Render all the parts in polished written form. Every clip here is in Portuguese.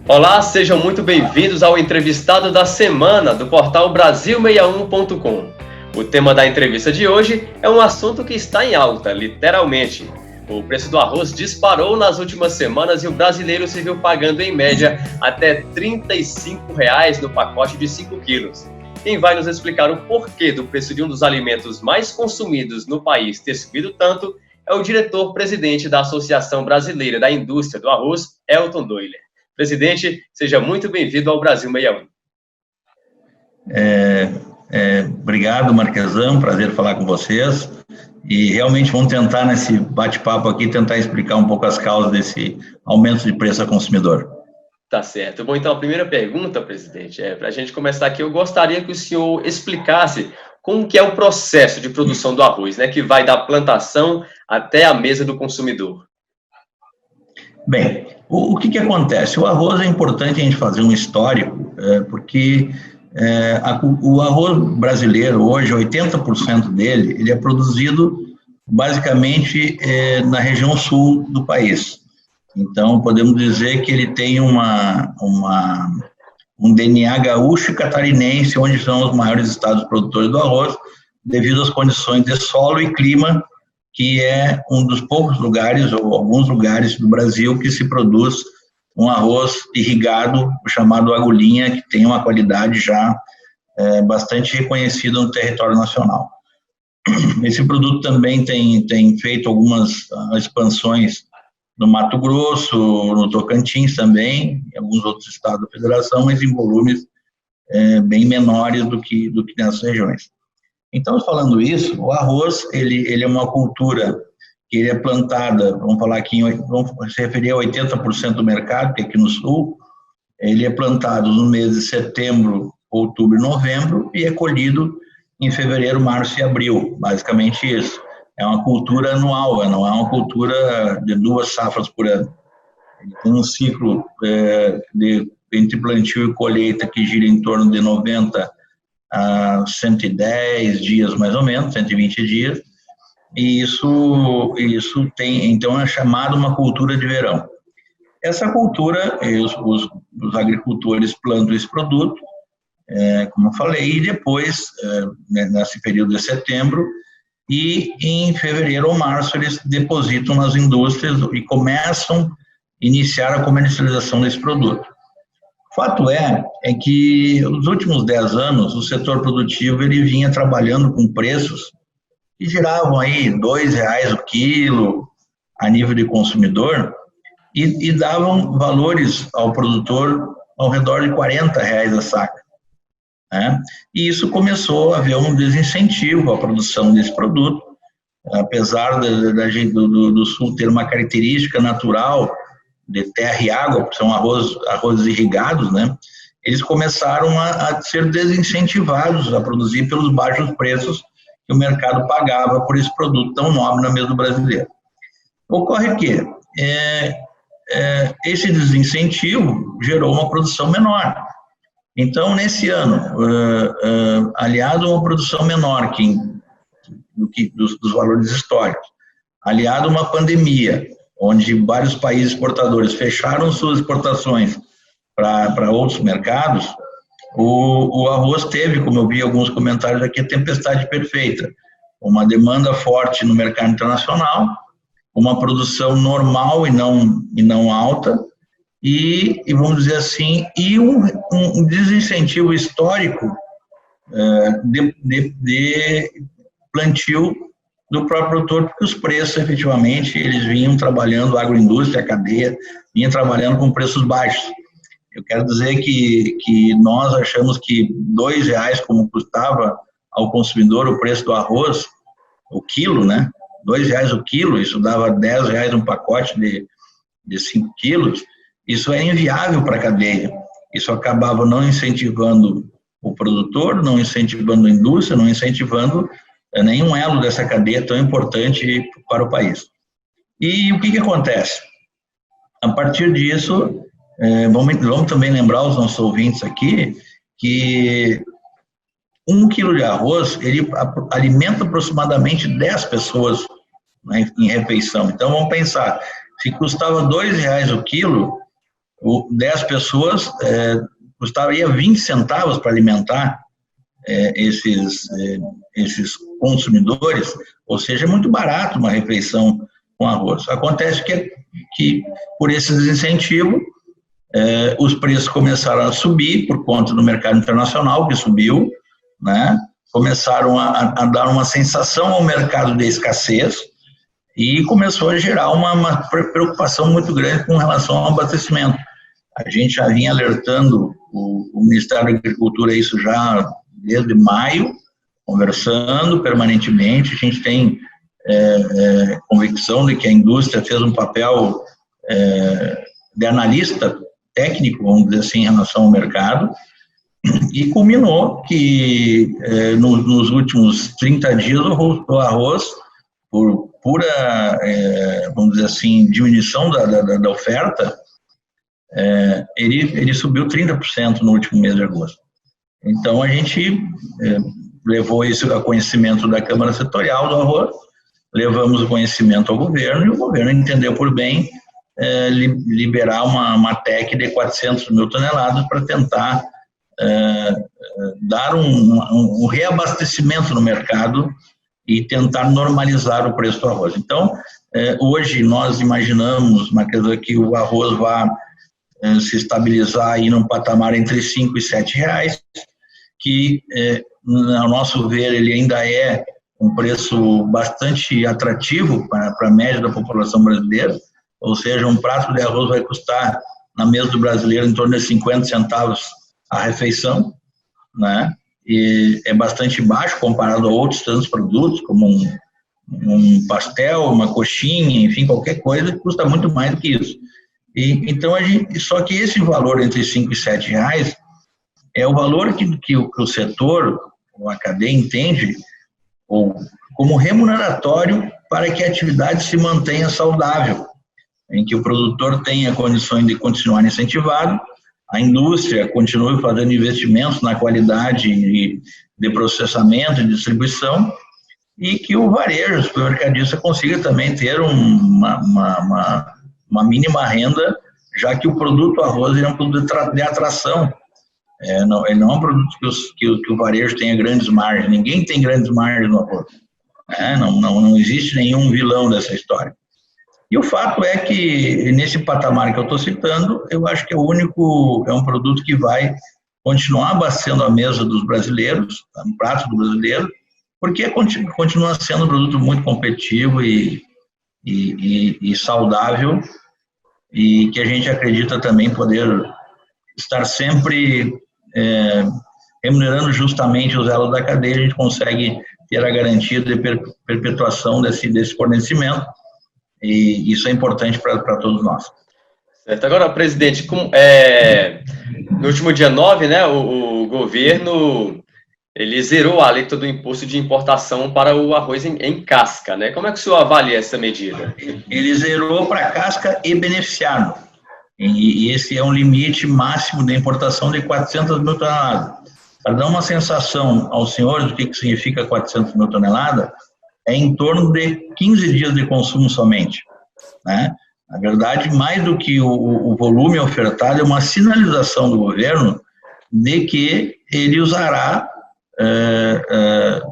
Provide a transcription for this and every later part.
Olá, sejam muito bem-vindos ao entrevistado da semana do portal Brasil61.com. O tema da entrevista de hoje é um assunto que está em alta, literalmente. O preço do arroz disparou nas últimas semanas e o brasileiro se viu pagando em média até R$ 35 no pacote de 5 quilos. Quem vai nos explicar o porquê do preço de um dos alimentos mais consumidos no país ter subido tanto é o diretor-presidente da Associação Brasileira da Indústria do Arroz, Elton Doiller. Presidente, seja muito bem-vindo ao Brasil 61. Obrigado, Marquesão, prazer falar com vocês. E realmente vamos tentar, nesse bate-papo aqui, tentar explicar um pouco as causas desse aumento de preço ao consumidor. Tá certo. Bom, então a primeira pergunta, presidente, para a gente começar aqui, eu gostaria que o senhor explicasse como que é o processo de produção do arroz, né, que vai da plantação até a mesa do consumidor. Bem, o que acontece? O arroz é importante a gente fazer um histórico, porque o arroz brasileiro, hoje, 80% dele, ele é produzido basicamente na região sul do país. Então, podemos dizer que ele tem um DNA gaúcho e catarinense, onde são os maiores estados produtores do arroz, devido às condições de solo e clima, que é um dos poucos lugares, ou alguns lugares do Brasil, que se produz um arroz irrigado, chamado agulhinha, que tem uma qualidade já bastante reconhecida no território nacional. Esse produto também tem feito algumas expansões no Mato Grosso, no Tocantins também, em alguns outros estados da federação, mas em volumes bem menores do que nessas regiões. Então, falando isso, o arroz, ele é uma cultura que ele é plantada, vamos falar aqui, vamos se referir a 80% do mercado, que é aqui no sul, ele é plantado no mês de setembro, outubro e novembro, e é colhido em fevereiro, março e abril, basicamente isso. É uma cultura anual, não é uma cultura de 2 safras por ano. Ele tem um ciclo entre plantio e colheita que gira em torno de 90 a 110 dias, mais ou menos, 120 dias, e isso tem, então, é chamado uma cultura de verão. Essa cultura, os agricultores plantam esse produto, como eu falei, e depois, nesse período de setembro, e em fevereiro ou março eles depositam nas indústrias e começam a iniciar a comercialização desse produto. Fato é que nos últimos 10 anos o setor produtivo ele vinha trabalhando com preços que giravam aí R$ 2,00 o quilo a nível de consumidor e davam valores ao produtor ao redor de R$ 40,00 a saca, né? E isso começou a haver um desincentivo à produção desse produto, apesar do sul ter uma característica natural de terra e água, que são arrozes irrigados, né? Eles começaram a ser desincentivados a produzir pelos baixos preços que o mercado pagava por esse produto tão nobre na mesa do brasileiro. Ocorre que esse desincentivo gerou uma produção menor. Então, nesse ano, aliado a uma produção menor dos valores históricos, aliado a uma pandemia, onde vários países exportadores fecharam suas exportações para outros mercados, o arroz teve, como eu vi alguns comentários aqui, a tempestade perfeita. Uma demanda forte no mercado internacional, uma produção normal e não alta, e vamos dizer assim, e um desincentivo histórico de plantio do próprio produtor, porque os preços, efetivamente, eles vinham trabalhando, a agroindústria, a cadeia, vinha trabalhando com preços baixos. Eu quero dizer que nós achamos que R$ 2,00, como custava ao consumidor o preço do arroz, o quilo, né? R$ 2,00 o quilo, isso dava R$ 10,00 um pacote de 5 quilos, isso é inviável para a cadeia. Isso acabava não incentivando o produtor, não incentivando a indústria, não incentivando nenhum elo dessa cadeia tão importante para o país. E o que acontece? A partir disso, vamos também lembrar aos nossos ouvintes aqui que 1 quilo de arroz, ele alimenta aproximadamente 10 pessoas, né, em refeição. Então, vamos pensar, se custava R$ 2,00 o quilo, 10 pessoas custaria 20 centavos para alimentar esses consumidores, ou seja, é muito barato uma refeição com arroz. Acontece que por esse desincentivo, os preços começaram a subir por conta do mercado internacional, que subiu, né? Começaram a dar uma sensação ao mercado de escassez e começou a gerar uma preocupação muito grande com relação ao abastecimento. A gente já vinha alertando o Ministério da Agricultura isso já desde maio, conversando permanentemente. A gente tem convicção de que a indústria fez um papel de analista técnico, vamos dizer assim, em relação ao mercado, e culminou que nos últimos 30 dias o arroz, por pura, vamos dizer assim, diminuição da oferta, ele subiu 30% no último mês de agosto. Então, a gente levou isso a conhecimento da Câmara Setorial do Arroz, levamos o conhecimento ao governo, e o governo entendeu por bem liberar uma TEC de 400 mil toneladas para tentar dar um reabastecimento no mercado e tentar normalizar o preço do arroz. Então, hoje nós imaginamos, Marquesa, que o arroz vai se estabilizar aí num patamar entre 5 e 7 reais, que, ao nosso ver, ele ainda é um preço bastante atrativo para a média da população brasileira, ou seja, um prato de arroz vai custar, na mesa do brasileiro, em torno de 50 centavos a refeição, né? E é bastante baixo comparado a outros tantos produtos, como um pastel, uma coxinha, enfim, qualquer coisa que custa muito mais do que isso. Então, só que esse valor entre 5 e 7 reais é o valor que o setor, ou a cadeia, entende como remuneratório para que a atividade se mantenha saudável, em que o produtor tenha condições de continuar incentivado, a indústria continue fazendo investimentos na qualidade de processamento e distribuição, e que o varejo, o supermercadista, consiga também ter uma mínima renda, já que o produto arroz é um produto de atração. Ele não é um produto que o varejo tenha grandes margens. Ninguém tem grandes margens no arroz. Não existe nenhum vilão dessa história. E o fato é que, nesse patamar que eu estou citando, eu acho que é um produto que vai continuar abastecendo a mesa dos brasileiros, um prato do brasileiro, porque continua sendo um produto muito competitivo e saudável, e que a gente acredita também poder estar sempre remunerando justamente os elos da cadeia. A gente consegue ter a garantia de perpetuação desse fornecimento, e isso é importante para todos nós. Certo. Agora, presidente, no último dia 9, né, o governo ele zerou a alíquota do imposto de importação para o arroz em casca, né? Como é que o senhor avalia essa medida? Ele zerou para casca e beneficiado. E esse é um limite máximo de importação de 400 mil toneladas. Para dar uma sensação aos senhores do que significa 400 mil toneladas, é em torno de 15 dias de consumo somente, né? Na verdade, mais do que o volume ofertado, é uma sinalização do governo de que ele usará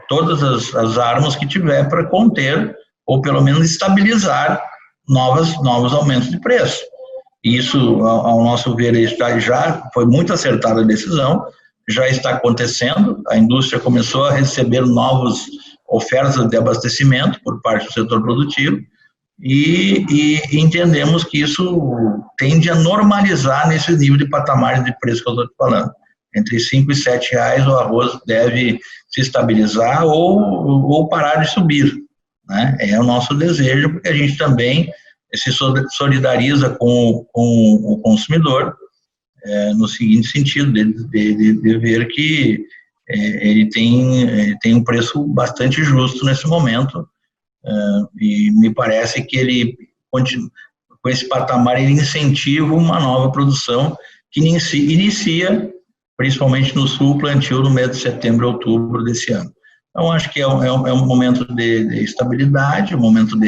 todas as armas que tiver para conter, ou pelo menos estabilizar, novos aumentos de preço. Isso, ao nosso ver, já foi muito acertada a decisão, já está acontecendo. A indústria começou a receber novas ofertas de abastecimento por parte do setor produtivo, e entendemos que isso tende a normalizar nesse nível de patamar de preço que eu estou te falando. Entre 5 e 7 reais o arroz deve se estabilizar ou parar de subir, né? É o nosso desejo, porque a gente também se solidariza com o consumidor, no seguinte sentido, de ver que ele tem um preço bastante justo nesse momento, e me parece que ele, com esse patamar, ele incentiva uma nova produção que inicia principalmente no sul, o plantio no mês de setembro e outubro desse ano. Então, acho que é um momento de estabilidade, um momento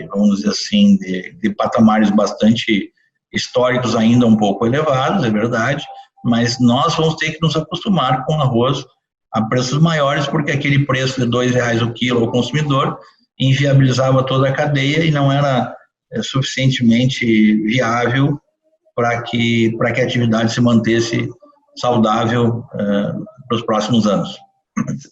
vamos dizer assim, de patamares bastante históricos ainda um pouco elevados, é verdade, mas nós vamos ter que nos acostumar com arroz a preços maiores, porque aquele preço de R$2 o quilo ao consumidor inviabilizava toda a cadeia e não era suficientemente viável para que a atividade se mantesse saudável para os próximos anos.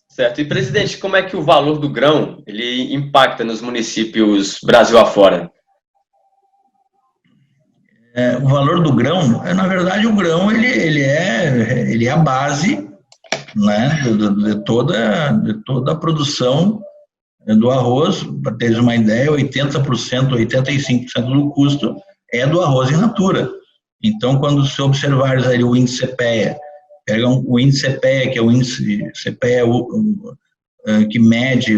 Certo. E, presidente, como é que o valor do grão ele impacta nos municípios Brasil afora? O valor do grão, na verdade, o grão ele é a base, né, de toda a produção do arroz. Para teres uma ideia, 80%, 85% do custo é do arroz in natura. Então, quando se observares aí o índice CPEA, pegam o índice CPEA, que é o índice CPEA que mede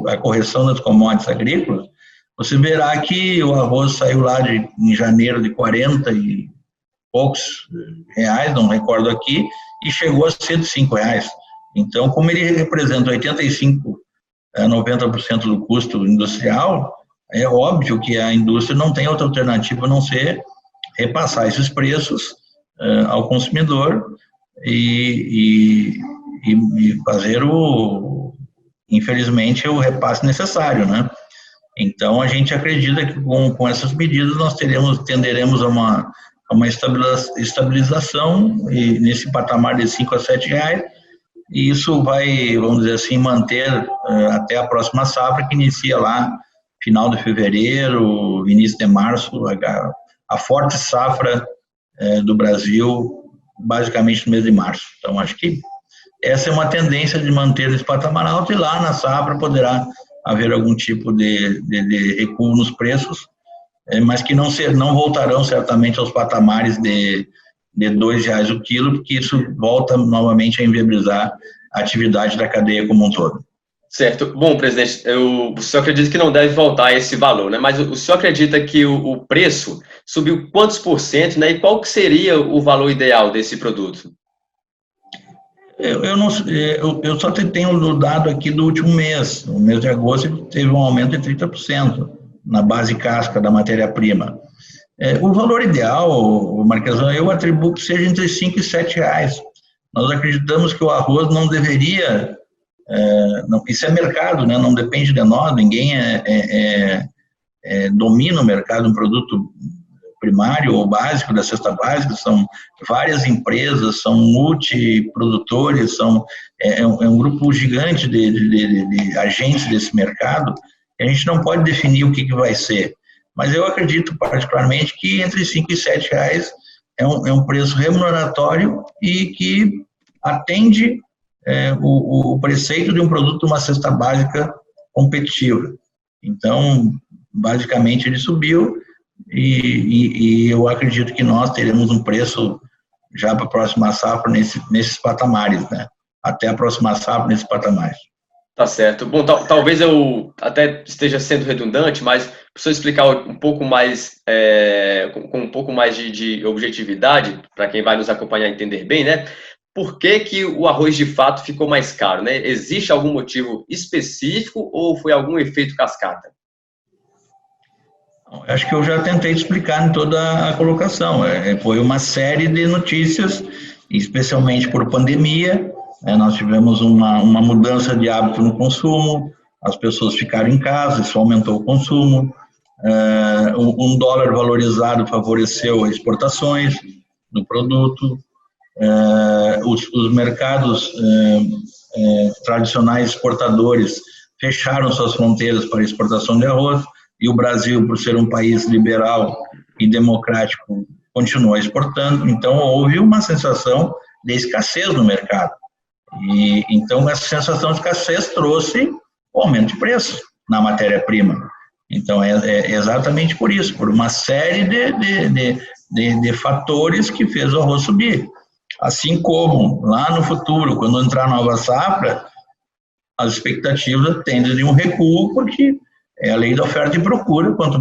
a correção das commodities agrícolas, você verá que o arroz saiu lá em janeiro de 40 e poucos reais, não recordo aqui, e chegou a R$105. Então, como ele representa 85 a 90% do custo industrial, é óbvio que a indústria não tem outra alternativa a não ser repassar esses preços ao consumidor e fazer infelizmente, o repasse necessário, né? Então, a gente acredita que com essas medidas nós tenderemos a uma estabilização nesse patamar de R$5 a R$7, e isso vai, vamos dizer assim, manter até a próxima safra, que inicia lá final de fevereiro, início de março, a forte safra do Brasil, basicamente no mês de março. Então, acho que essa é uma tendência de manter esse patamar alto, e lá na safra poderá haver algum tipo de recuo nos preços, mas que não voltarão certamente aos patamares de R$2 o quilo, porque isso volta novamente a inviabilizar a atividade da cadeia como um todo. Certo. Bom, presidente, o senhor acredita que não deve voltar a esse valor, né? Mas o senhor acredita que o preço subiu quantos por cento, né? E qual que seria o valor ideal desse produto? Eu só tenho o dado aqui do último mês. No mês de agosto teve um aumento de 30% na base casca da matéria-prima. O valor ideal, Marquesão, eu atribuo que seja entre R$5 e R$7. Nós acreditamos que o arroz não deveria... isso é mercado, né? Não depende de nós, ninguém domina o mercado, um produto primário ou básico da cesta básica, são várias empresas, são multiprodutores, é um grupo gigante de agentes desse mercado, e a gente não pode definir o que vai ser, mas eu acredito particularmente que entre R$5 e R$7 é um preço remuneratório e que atende o preceito de um produto, uma cesta básica competitiva. Então, basicamente ele subiu, e eu acredito que nós teremos um preço já para a próxima safra nesses patamares, né? Até a próxima safra nesses patamares. Tá certo. Bom, talvez eu até esteja sendo redundante, mas preciso explicar um pouco mais, com um pouco mais de objetividade, para quem vai nos acompanhar entender bem, né? Por que o arroz de fato ficou mais caro, né? Existe algum motivo específico ou foi algum efeito cascata? Acho que eu já tentei explicar em toda a colocação. Foi uma série de notícias, especialmente por pandemia. Nós tivemos uma mudança de hábito no consumo, as pessoas ficaram em casa, isso aumentou o consumo. Um dólar valorizado favoreceu as exportações do produto. Os mercados tradicionais exportadores fecharam suas fronteiras para exportação de arroz, e o Brasil, por ser um país liberal e democrático, continuou exportando. Então, houve uma sensação de escassez no mercado. E então, essa sensação de escassez trouxe o aumento de preço na matéria-prima. Então, é exatamente por isso, por uma série de fatores que fez o arroz subir. Assim como, lá no futuro, quando entrar a nova safra, as expectativas tendem de um recuo, porque é a lei da oferta e procura, quanto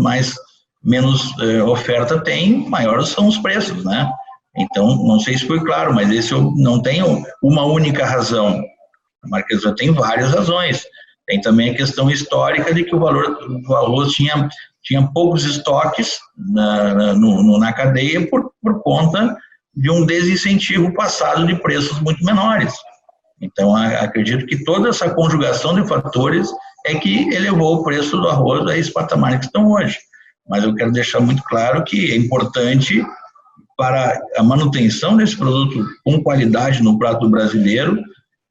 menos oferta tem, maiores são os preços, né? Então, não sei se foi claro, mas esse eu não tenho uma única razão. A Marquesa tem várias razões. Tem também a questão histórica de que o valor do arroz tinha tinha poucos estoques na cadeia por conta de um desincentivo passado de preços muito menores. Então, acredito que toda essa conjugação de fatores é que elevou o preço do arroz a esses patamares que estão hoje. Mas eu quero deixar muito claro que é importante para a manutenção desse produto com qualidade no prato brasileiro,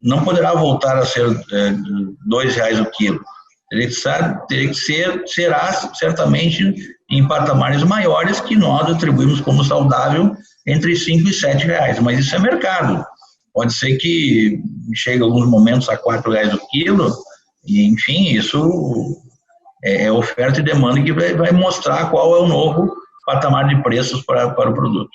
não poderá voltar a ser R$2 o quilo. Será certamente em patamares maiores que nós atribuímos como saudável entre R$5 e R$7, mas isso é mercado. Pode ser que chegue em alguns momentos a R$4 o quilo, e enfim, isso é oferta e demanda que vai mostrar qual é o novo patamar de preços para o produto.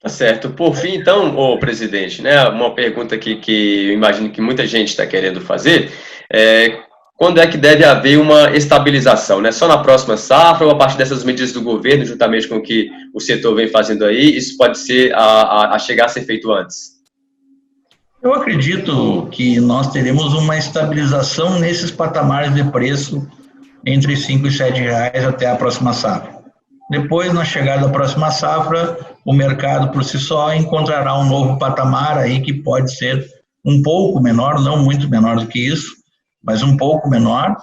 Tá certo. Por fim, então, presidente, né, uma pergunta que eu imagino que muita gente está querendo fazer quando é que deve haver uma estabilização, né? Só na próxima safra ou a partir dessas medidas do governo, juntamente com o que o setor vem fazendo aí, isso pode ser a chegar a ser feito antes? Eu acredito que nós teremos uma estabilização nesses patamares de preço entre R$5 e R$7 até a próxima safra. Depois, na chegada da próxima safra, o mercado por si só encontrará um novo patamar aí que pode ser um pouco menor, não muito menor do que isso, mas um pouco menor,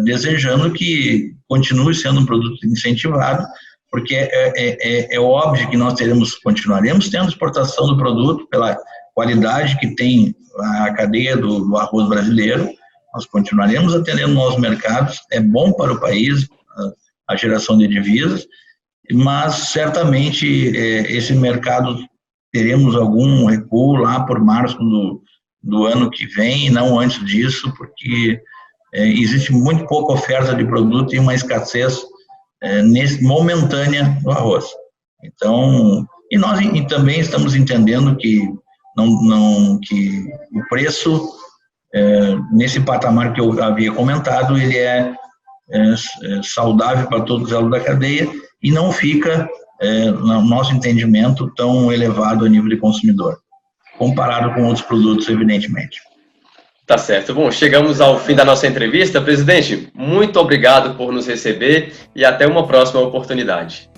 desejando que continue sendo um produto incentivado, porque é óbvio que nós continuaremos tendo exportação do produto pela qualidade que tem a cadeia do arroz brasileiro, nós continuaremos atendendo novos mercados, é bom para o país a geração de divisas, mas certamente esse mercado teremos algum recuo lá por março do ano que vem, e não antes disso, porque existe muito pouca oferta de produto e uma escassez momentânea do arroz. Então, e nós também estamos entendendo que que o preço nesse patamar que eu havia comentado, ele é saudável para todos os elos da cadeia e não fica, no nosso entendimento, tão elevado a nível de consumidor, comparado com outros produtos, evidentemente. Tá certo. Bom, chegamos ao fim da nossa entrevista. Presidente, muito obrigado por nos receber e até uma próxima oportunidade.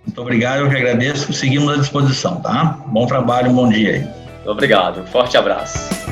Muito obrigado, eu que agradeço. Seguimos à disposição, tá? Bom trabalho, bom dia aí. Obrigado. Forte abraço.